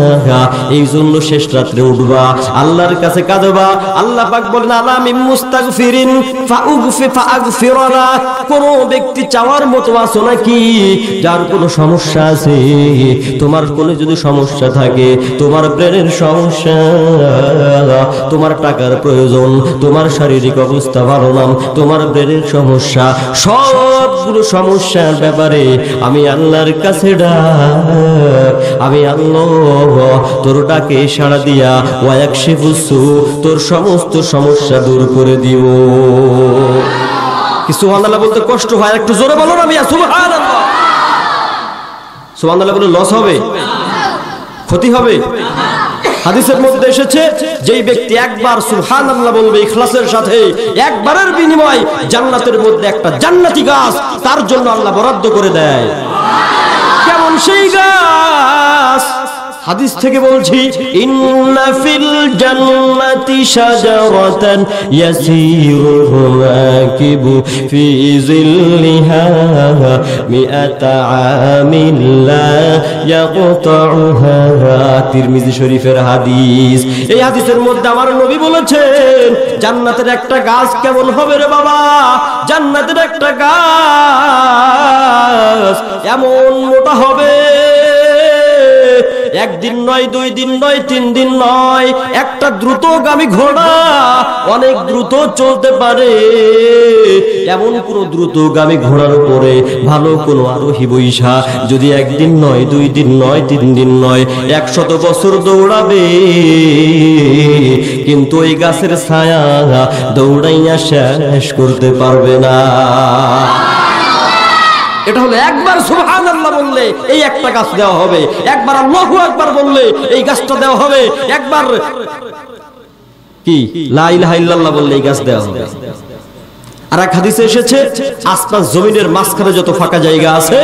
এই জন্য শেষ রাত্রে উঠবা, আল্লাহর কাছে কাঁদবা। আল্লাহ পাক বলেন, আলা মিন মুস্তাগফিরিন ফাআগফিরানা। কোন ব্যক্তি চাওয়ার মতো আছো নাকি যার কোনো সমস্যা আছে? তোমার কোনো যদি সমস্যা থাকে, তোমার ব্রেনের সমস্যা, তোমার টাকার প্রয়োজন, তোমার শারীরিক অবস্থা ভালো না, তোমার ব্রেনের সমস্যা, সবগুলো সমস্যার ব্যাপারে আমি আল্লাহর কাছে ডাক, আমি আল্লাহ তোর ডাকে সাড়া দিয়া ওয়ায়াকশিফুসু, তোর সমস্ত সমস্যা দূর করে দিব। কি সুবহানাল্লাহ বলতে কষ্ট হয়? একটু জোরে বলো না মিয়া, সুবহানাল্লাহ। সুবহানাল্লাহ বলে লস হবে, ক্ষতি হবে? হাদিসের মধ্যে এসেছে, যেই ব্যক্তি একবার সুবহানাল্লাহ বলবে ইখলাসের সাথে, একবারের বিনিময় জান্নাতের মধ্যে একটা জান্নাতি গাছ তার জন্য আল্লাহ বরাদ্দ করে দেয়। কেমন সেই গাছ? হাদিস থেকে বলছি, ইন্না ফিল জান্নাতি শাজারাতান ইয়াসিরুল রাকিবু ফি জিল্লিহা মিআতা আমিন লা ইয়াকতাউহা। তিরমিজি শরীফের হাদিস। এই হাদিসের মধ্যে আমার নবী বলেছেন, জান্নাতের একটা গাছ কেমন হবে রে বাবা? জান্নাতের একটা গাছ এমন মোটা হবে, 1 দিন নয়, 2 দিন নয়, 3 দিন নয়, একটা দ্রুতগামী ঘোড়া অনেক দ্রুত চলতে পারে, এমন কোন দ্রুতগামী ঘোড়ার উপরে ভালো কোনো আরোহী বৈশা যদি 1 দিন নয়, 2 দিন নয়, 3 দিন নয়, 100 বছর দৌড়াবে, কিন্তু ওই গাছের ছায়া দৌড়াইয়া শেষ করতে পারবে না। এটা হলো একবার সুবহানাল্লাহ বললে এই একটা গাছ দেওয়া হবে, একবার আল্লাহু আকবার বললে এই গাছটা দেওয়া হবে, একবার কি লা ইলাহা ইল্লাল্লাহ বললে এই গাছ দেওয়া হবে। আর এক হাদিসে এসেছে, আসমান জমিনের মাঝখানে যত ফাঁকা জায়গা আছে,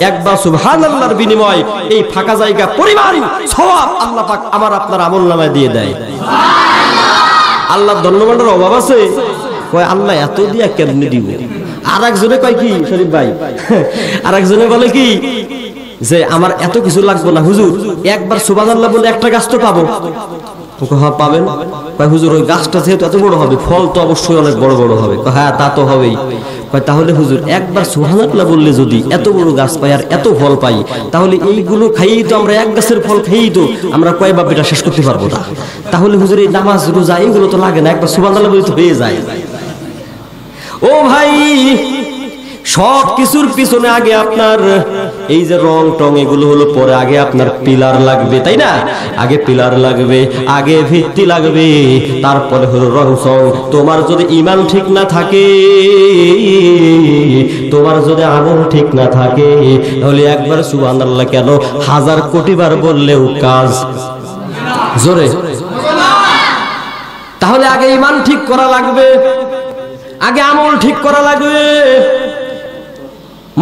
একবার সুবহানাল্লাহর বিনিময় এই ফাঁকা জায়গা পরিমাণ সওয়াব আল্লাহ পাক আমার আপনার আমলনামায় দিয়ে দেয়। আল্লাহর ধন্যবাদের অভাব আছে? কয় আল্লাহ এত দিয়া কেমনে দিব? আর একজনে কয় কি শরীফ ভাই, আর একজনে বলে কি যে আমার এত কিছু লাগবে না হুজুর, একবার সুবহানাল্লাহ বলে একটা গাছ তো পাবো। হ্যাঁ পাবেন। কয় হুজুর ওই গাছটা যেহেতু এত বড় হবে, ফল তো অবশ্যই অনেক বড় বড় হবে। হ্যাঁ তা তো হবেই। কয় তাহলে হুজুর একবার সুবহানাল্লাহ বললে যদি এত বড় গাছ পাই আর এত ফল পাই, তাহলে এইগুলো খাইয়েই তো আমরা এক গাছের ফল খাইয়েই তো আমরা কয় বাপ এটা শেষ করতে পারবো না। তাহলে হুজুর এই নামাজ রোজা এইগুলো তো লাগে না, একবার সুবহানাল্লাহ বলে তো হয়ে যায়। ও ভাই, সব কিছুর পিছনে আগে আপনার এই যে রং টং এগুলো হলো পরে, আগে আপনার পিলার লাগবে, তাই না? আগে পিলার লাগবে, আগে ভিত্তি লাগবে, তারপরে হলো রং সং। তোমার যদি ঈমান ঠিক না থাকে, তোমার যদি আমল ঠিক না থাকে, তাহলে একবার সুবহানাল্লাহ কেন 1000 কোটি বার বললেও কাজ জোরে। তাহলে আগে ঈমান ঠিক করা লাগবে, আগে আমল ঠিক করা লাগবে।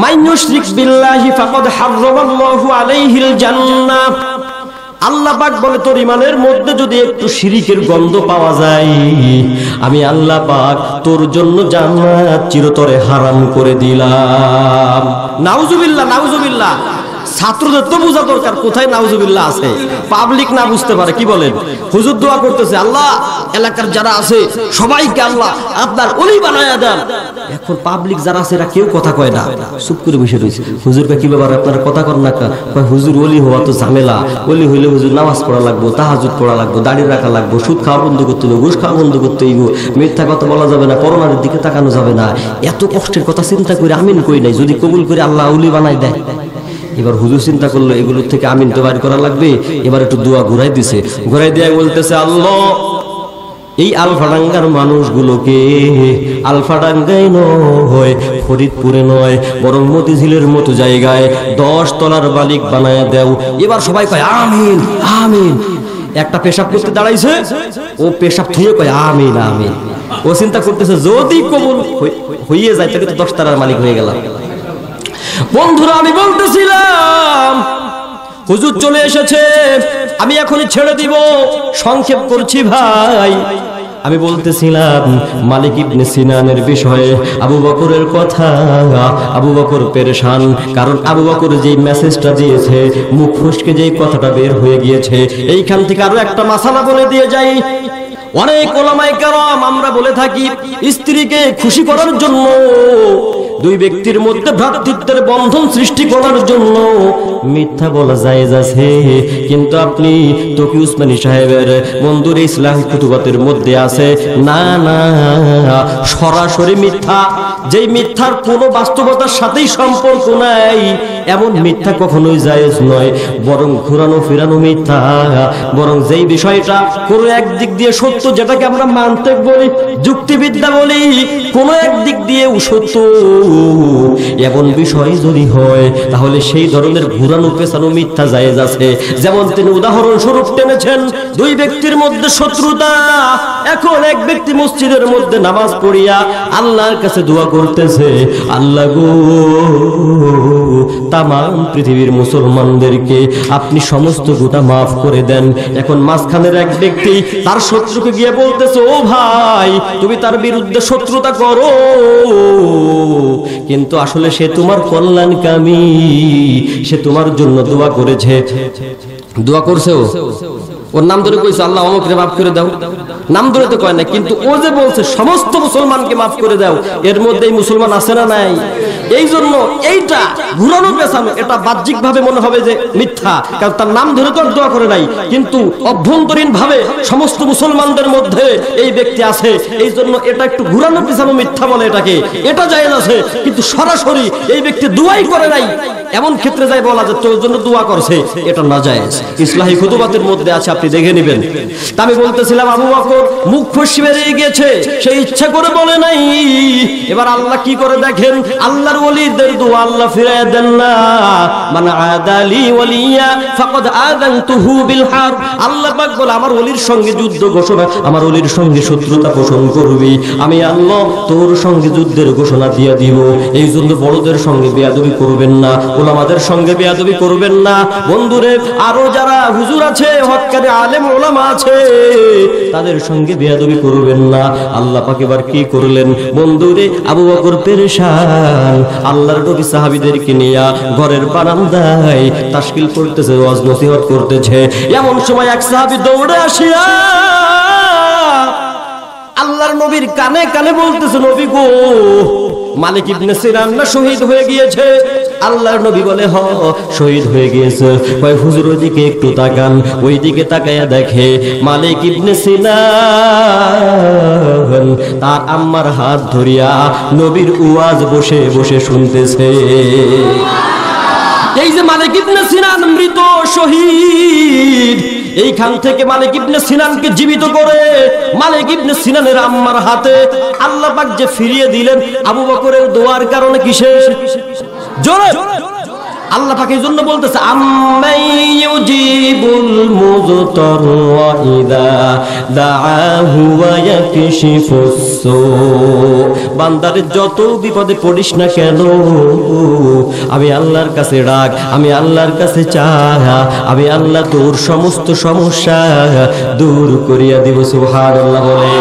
মান ইউশরিক বিল্লাহি ফাকাদ হারামাল্লাহু আলাইহিল জান্নাহ। আল্লাহ পাক বলে তোর ঈমানের মধ্যে যদি একটু শিরকের গন্ধ পাওয়া যায়, আমি আল্লাহ পাক তোর জন্য জান্নাত চিরতরে হারাম করে দিলাম। নাউজুবিল্লাহ, নাউজুবিল্লাহ। ছাত্রদের তো বোঝা দরকার কোথায় নাউজুবিল্লাহ আছে, পাবলিক না বুঝতে পারে। কি বলেন? হুজুর দোয়া করতেছে, আল্লাহ এলাকার যারা আছে সবাইকে আল্লাহ আপনার ওলি বানায়া দেন। এখন পাবলিক যারা আছে এরা কেউ কথা কয় না, চুপ করে বসে রয়েছে। হুজুরকে কি ব্যাপার, আপনারা কথা কর না? হুজুর ওলি হওয়া তো ঝামেলা, ওলি হইলে হুজুর নামাজ পড়া লাগবো, তাহাজ্জুদ পড়া লাগবো, দাড়ি রাখা লাগবো, সুদ খাওয়া বন্ধ করতে হবে, ঘুষ খাওয়া বন্ধ করতে হইব, মিথ্যা কথা বলা যাবে না, পরনারীর দিকে তাকানো যাবে না। এত কষ্টের কথা চিন্তা করে আমিন কই নাই, যদি কবুল করে আল্লাহ ওলি বানাই দেয়। এবার হুজুর চিন্তা করলো এগুলোর থেকে আমিন তো বাইর করা লাগবে। এবার একটু দোয়া ঘুরাই দিছে, ঘুরাই দিয়ে বলতেছে, আল্লাহ এই আলফাডাঙ্গার মানুষগুলোকে আলফাডাঙ্গায় নয়, ফরিদপুরে নয়, বরং মতিঝিলের মতো জায়গায় 10 তলার মালিক বানায়া দেও। এবার সবাই কয় আমিন আমিন। একটা পেশাব করতে দাঁড়াইছে, ও পেশাব থুয়ে কয় আমিন আমিন। ও চিন্তা করতেছে যদি কবুল হইয়ে যায় তাহলে তো 10 তলার মালিক হয়ে গেলাম। বন্ধুরা, আমি বলতেছিলাম হুজুর চলে এসেছে, আমি এখনই ছেড়ে দিব, সংক্ষেপ করছি ভাই। আমি বলতেছিলাম মালিক ইবনে সিনানের বিষয়ে, আবু বকরের কথা। আবু বকর পেরেশান, কারণ আবু বকর যেই মেসেজটা দিয়েছে, মুখ ফসকে যেই কথাটা বের হয়ে গিয়েছে। এইখান থেকে আরো একটা মাসালা বলে দিয়ে যাই। অনেক ওলামায়ে কেরাম আমরা বলে থাকি স্ত্রীকে খুশি করার জন্য, দুই ব্যক্তির মধ্যে ভ্রাতৃত্বের বন্ধন সৃষ্টি করার জন্য মিথ্যা বলা জায়েজ আছে। কিন্তু আপনি তকি উসমানী সাহেবের বন্ধুর ইসলাম কুতুবাতের মধ্যে আছে না না সরাসরি মিথ্যা, যেই মিথ্যার কোনো বাস্তবতার সাথেই সম্পর্ক নাই, এমন মিথ্যা কখনোই জায়েজ নয়। বরং ঘুরানো ফিরানো মিথ্যা, বরং যেই বিষয়টা কোনো একদিক দিয়ে সত্য, যেটাকে আমরা মানতেক বলি, যুক্তিবিদ্যা বলি, কোনো একদিক দিয়ে সত্য, এমন বিষয় যদি হয় তাহলে সেই ধরনের ঘুরানো পেছানো মিথ্যা জায়েজ আছে। যেমন তিনি উদাহরণস্বরূপ টেনেছেন, দুই ব্যক্তির মধ্যে শত্রুতা, এখন এক ব্যক্তি মসজিদের মধ্যে নামাজ পড়িয়া আল্লাহর কাছে দোয়া করতেছে, আল্লাহ গো তাম পৃথিবীর মুসলমানদেরকে আপনি সমস্ত গুনাহ মাফ করে দেন। এখন মাঝখানের এক ব্যক্তি তার শত্রুকে গিয়ে বলতেছে, ও ভাই তুমি তার বিরুদ্ধে শত্রুতা করো, কিন্তু আসলে সে তোমার কল্যাণকামী, সে তোমার জন্য দোয়া করেছে। দোয়া করছে, ওর নাম ধরে কইছে আল্লাহ অমুকরে মাফ করে দাও, নাম ধরে তো কয় না, কিন্তু ও যে বলছে সমস্ত মুসলমানকে মাফ করে দাও, এর মধ্যেই মুসলমান আছে না নাই? এই জন্য এইটা ঘুরানো পেছানো, এটা বাহ্যিক ভাবে মনে হবে যে মিথ্যা, কারণ তার নাম ধরে তো দোয়া করে নাই, কিন্তু অভ্যন্তরীণ ভাবে সমস্ত মুসলমানদের মধ্যে এই ব্যক্তি আছে, এই জন্য এটা একটু ঘুরানো পেছানো মিথ্যা বলে এটাকে, এটা জায়েজ আছে। কিন্তু সরাসরি এই ব্যক্তি দোয়াই করে নাই, এমন ক্ষেত্রে যাই বলা যে তোর জন্য দোয়া করছে, এটা না জায়েজ। ইসলাহি খুতুবাতের মধ্যে আছে, আপনি দেখে নেবেন। তা আমি বলতেছিলাম আবু বকর মুখ ফসকে বেরিয়ে গিয়েছে, সে ইচ্ছা করে বলে নাই। এবার আল্লাহ কি করে দেখেন, আল্লাহর ওলিদের দোয়া আল্লাহ ফিরায় দেন না। মান আদালি ওলিয়া ফাকাদ আযানতুহু বিল হারব। আল্লাহ পাক বলে আমার ওলির সঙ্গে যুদ্ধ ঘোষণা, আমার ওলির সঙ্গে শত্রুতা পোষণ করবি, আমি আল্লাহ তোর সঙ্গে যুদ্ধের ঘোষণা দিয়ে দিব। এই জন্য বড়দের সঙ্গে বেয়াদবি করবেন না, ওলামাদের সঙ্গে বেয়াদবি করবেন না। বন্ধুরে, আরো যারা হুজুর আছে, হক্কারে আলেম ওলামা আছে, তাদের সঙ্গে বেয়াদবি করবেন না। আল্লাহ পাক এবার কি করলেন বন্ধুরে, আবু বকর পেরেশান, আল্লাহর নবী সাহাবীদেরকে নিয়ে ঘরের বারান্দায় তাশকিল করতেছে, ওয়াজ নসিহত করতেছে। এমন সময় এক সাহাবী দৌড়ে আসিয়া আল্লাহর নবীর কানে কানে বলতেছে, নবী গো মালিক ইবনে সিনান না শহীদ হয়ে গিয়েছে? আল্লাহর নবী বলে হ শহীদ হয়ে গিয়েছে। কয় হুজুর ওইদিকে একটু তাকান, ওইদিকে তাকায়া দেখে মালিক ইবনে সিনান তার আম্মার হাত ধরিয়া নবীর ওয়াজ বসে বসে শুনতেছে। এই যে মালিক ইবনে সিনান মৃত শহীদ, এইখান থেকে মালিক ইবনে সিনানকে জীবিত করে মালিক ইবনে সিনানের আম্মার হাতে আল্লাহ পাক যে ফিরিয়ে দিলেন, আবু বকরের দোয়ার কারণে। কিসের জোরে? আল্লাহ পাক এই জন্য বলতেছে, আম্মাই ইউজিবুল মুযতার ওয়া ইযা দাআহু ওয়া ইয়াকশিফুস সু। বান্দারে যত বিপদে পড়িস না কেন, আমি আল্লাহর কাছে ডাক, আমি আল্লাহর কাছে চাহা, আমি আল্লাহ তোর সমস্ত সমস্যা দূর করিয়া দিব। সুবহানাল্লাহ বলে।